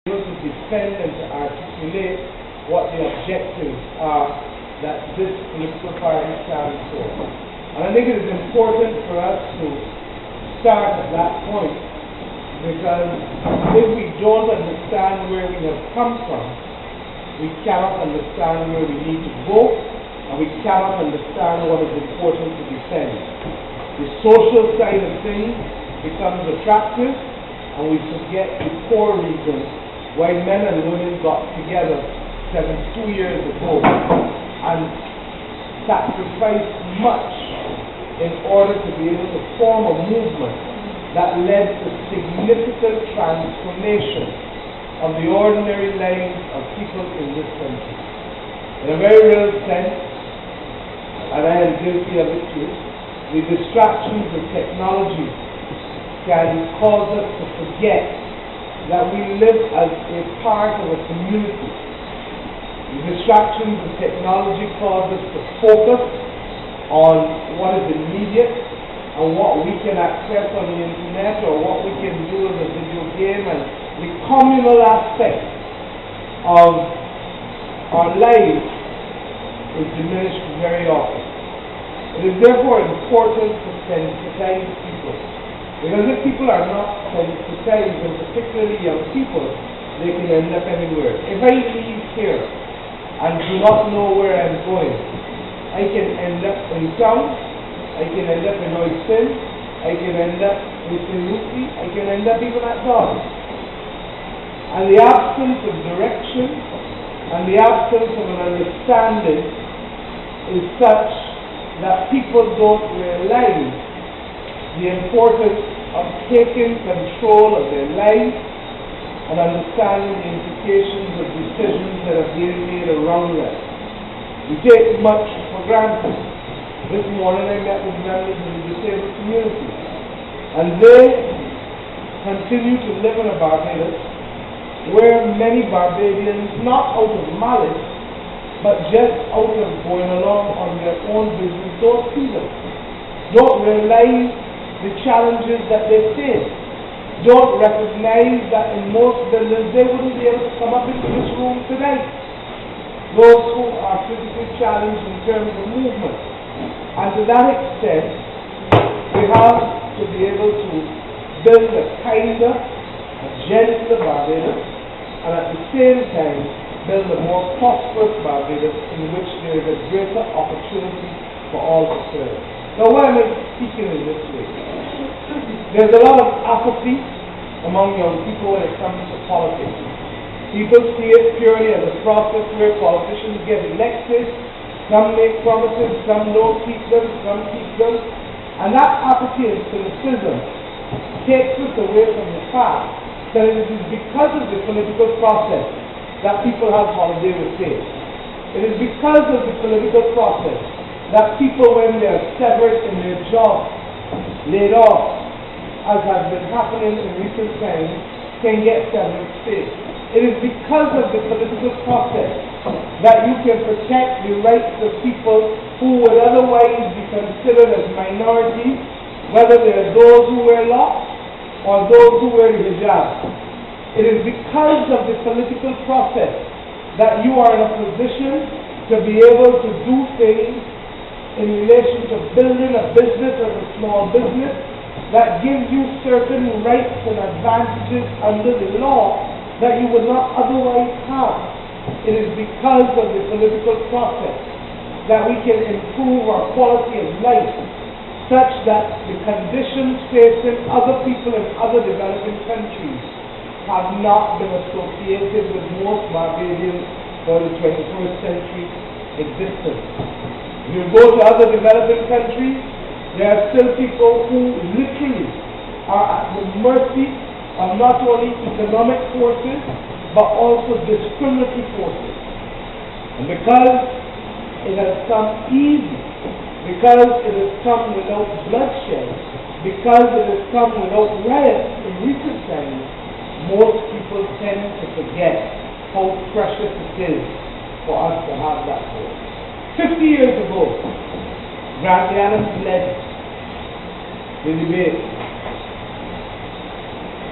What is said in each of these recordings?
able to defend and to articulate what the objectives are that this political party stands for. And I think it is important for us to start at that point, because if we don't understand where we have come from, we cannot understand where we need to go, and we cannot understand what is important to defend. The social side of things becomes attractive, and we forget the core reason why men and women got together 72 years ago and sacrificed much in order to be able to form a movement that led to significant transformation of the ordinary lives of people in this country. In a very real sense, and I am guilty of it too, the distractions of technology can cause us to forget that we live as a part of a community. The distractions of technology cause us to focus on what is immediate and what we can access on the internet or what we can do as a video game, and the communal aspect of our lives is diminished very often. It is therefore important to sensitize people, because if people are not sensitized, and particularly young people, they can end up anywhere. If I leave here and do not know where I'm going, I can end up in town, I can end up in Oisin, I can end up in Lucy, I can end up even at dawn. And the absence of direction and the absence of an understanding is such that people don't realize the importance of taking control of their lives and understanding the implications of decisions that are being made around us. We take much for granted. This morning I met with members of the disabled community, and they continue to live in a Barbados where many Barbadians, not out of malice, but just out of going along on their own business, don't see them, don't realize the challenges that they face, don't recognize that in most buildings they wouldn't be able to come up into this room today. Those who are physically challenged in terms of movement. And to that extent, we have to be able to build a kinder, a gentler Barbados, and at the same time build a more prosperous Barbados in which there is a greater opportunity for all to serve. Now, why am I speaking in this way? There's a lot of apathy among young people when it comes to politics. People see it purely as a process where politicians get elected, some make promises, some don't keep them, some keep them. And that apathy and cynicism takes us away from the fact that it is because of the political process that people have holiday with pay. It is because of the political process that people, when they are severed in their jobs, laid off, as has been happening in recent times, can get severance pay. It is because of the political process that you can protect the rights of people who would otherwise be considered as minorities, whether they are those who wear locks or those who wear the hijab. It is because of the political process that you are in a position to be able to do things in relation to building a business or a small business that gives you certain rights and advantages under the law that you would not otherwise have. It is because of the political process that we can improve our quality of life such that the conditions facing other people in other developing countries have not been associated with most Barbadians for the 21st century existence. If you go to other developing countries, there are still people who literally are at the mercy of not only economic forces, but also discriminatory forces. And because it has come easy, because it has come without bloodshed, because it has come without riots in recent times, most people tend to forget how precious it is for us to have that hope. 50 years ago, Grant Adams led the debate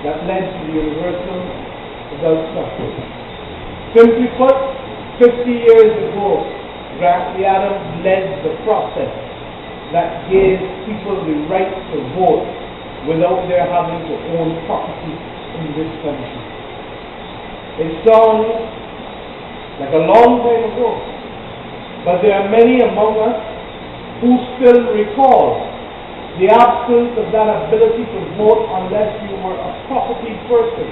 that led to the universal without suffering. Simply put, 50 years ago, Grantley Adams led the process that gave people the right to vote without their having to own property in this country. It sounds like a long time ago, but there are many among us who still recall the absence of that ability to vote unless you were a property person,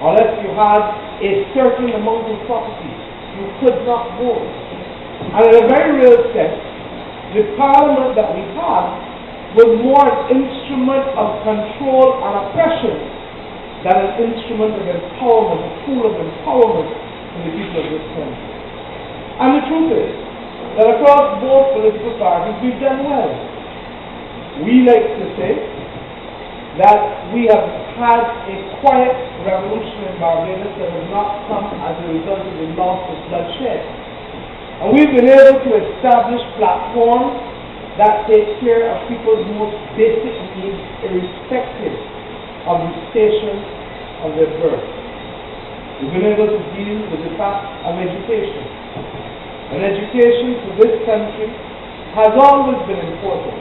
unless you had a certain amount of property. You could not vote. And in a very real sense, the parliament that we had was more an instrument of control and oppression than an instrument of empowerment, a tool of empowerment to the people of this country. And the truth is that across both political parties we've done well. We like to say that we have had a quiet revolution in Barbados that has not come as a result of the loss of bloodshed. And we've been able to establish platforms that take care of people's most basic needs irrespective of the station of their birth. We've been able to deal with the fact of education. And education for this country has always been important,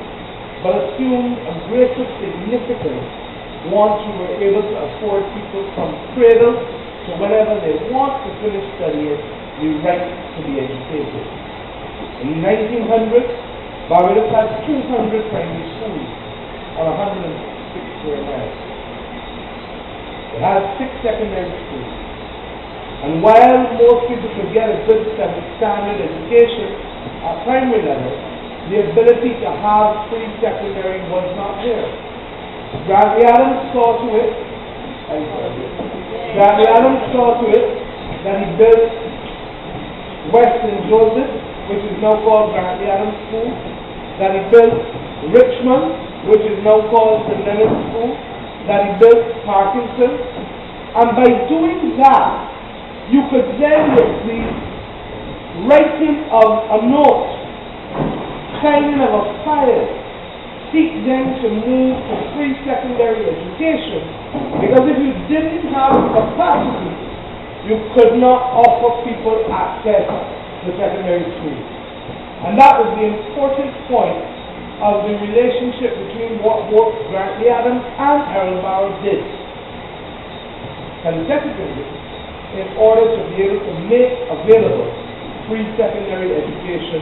but assumed a greater significance once we were able to afford people from cradle to whenever they want to finish studying the right to be educated. In 1900, Barbados had 200 primary schools on 106 square miles. It has 6 secondary schools. And while most people could get a good standard education at primary level, the ability to have free secondary was not there. Grantley Adams saw to it that he built Western Joseph, which is now called Grantley Adams School, that he built Richmond, which is now called St. Leonard's School, that he built Parkinson, and by doing that, you could then, with the writing of a note, signing of a file, seek then to move to free secondary education, because if you didn't have capacity, you could not offer people access to secondary school. And that was the important point of the relationship between what both Grantley Adams and Errol Barrow did consecutively in order to be able to make available free secondary education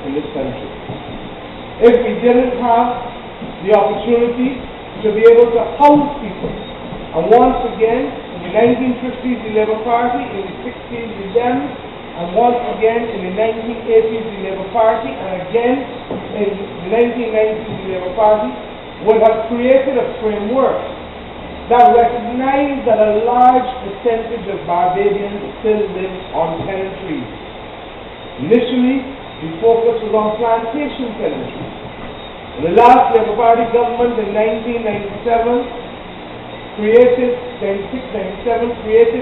in this country. If we didn't have the opportunity to be able to house people, and once again, in the 1950s the Labour Party, in the 60s the Dems, and once again in the 1980s the Labour Party, and again in the 1990s the Labour Party, would have created a framework that recognized that a large percentage of Barbadians still live on tenantries. Initially, the focus was on plantation tenantries. The last Labour Party government in 1997 created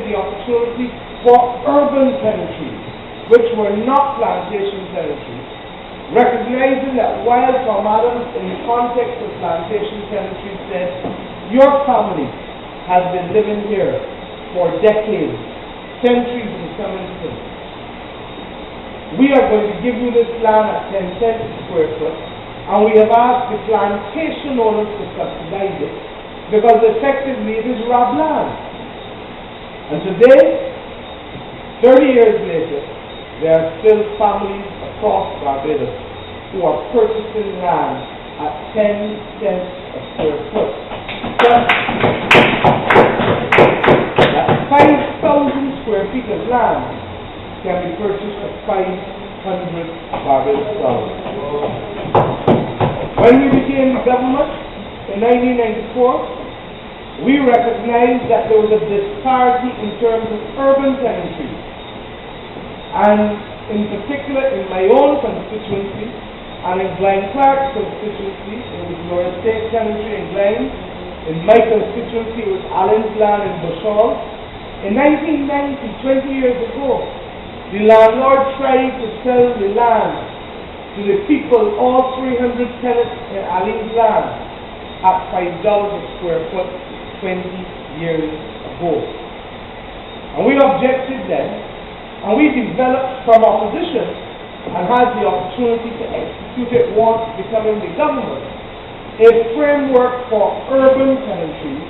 the opportunity for urban tenantries, which were not plantation tenantries, recognizing that while Tom Adams, in the context of plantation tenantries, said, your family has been living here for decades, centuries in some instances. We are going to give you this land at 10 cents a square foot, and we have asked the plantation owners to subsidize it, because effectively it is robbed land. And today, 30 years later, there are still families across Barbados who are purchasing land at 10 cents a square foot. That's 5,000 square feet of land can be purchased at 500 Barbados dollars. When we became the government in 1994, we recognized that there was a disparity in terms of urban tenantry. And in particular, in my own constituency, and in Glen Clark's constituency, it was Laura State tenantry in Glen. In my constituency, it was Allen's land in Bushall. In 1990, 20 years ago, the landlord tried to sell the land to the people, all 300 tenants in Allen's land, at $5 a square foot 20 years ago. And we objected then, and we developed from opposition and had the opportunity to execute it once becoming the government, a framework for urban tenancies,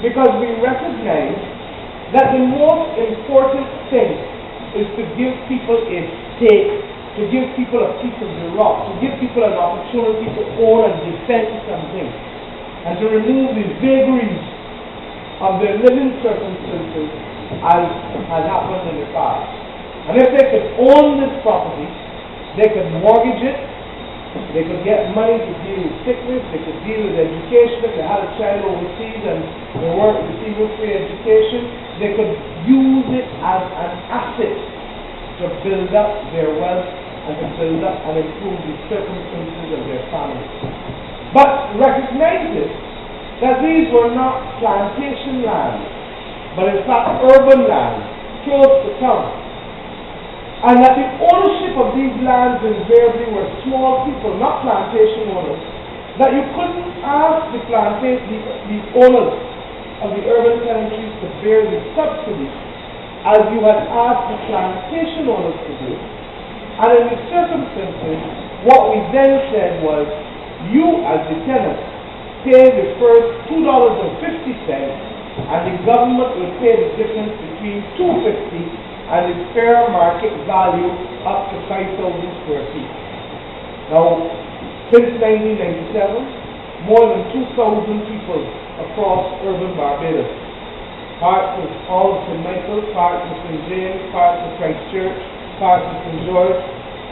because we recognize that the most important thing is to give people a stake, to give people a piece of the rock, to give people an opportunity to own and defend something, and to remove the vagaries of their living circumstances as has happened in the past. And if they could own this property, they could mortgage it, they could get money to deal with sickness, they could deal with education. If they had a child overseas and they weren't receiving free education, they could use it as an asset to build up their wealth and to build up and improve the circumstances of their family. But recognize it, that these were not plantation lands, but in fact urban lands, close to town. And that the ownership of these lands invariably were small people, not plantation owners. That you couldn't ask the owners of the urban tenantries to bear the subsidy as you had asked the plantation owners to do. And in the circumstances, what we then said was, you as the tenant pay the first $2.50, and the government will pay the difference between $2.50 and the fair market value up to 5,000 square feet. Now, since 1997, more than 2,000 people across urban Barbados, parts of all of St. Michael, parts of St. James, parts of Christchurch, parts of St. George,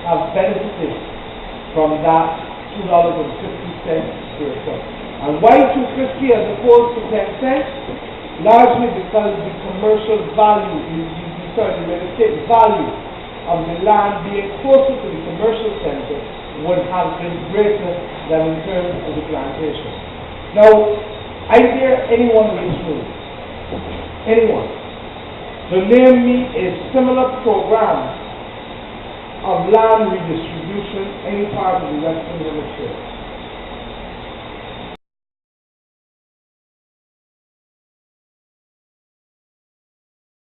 have benefited from that $2.50 square foot. And why $2.50 as opposed to 10 cents? Largely because the commercial value, the real estate value of the land being closer to the commercial center would have been greater than in terms of the plantation. Now, I dare anyone in this room, anyone, to name me a similar program of land redistribution any part of the Western Hemisphere.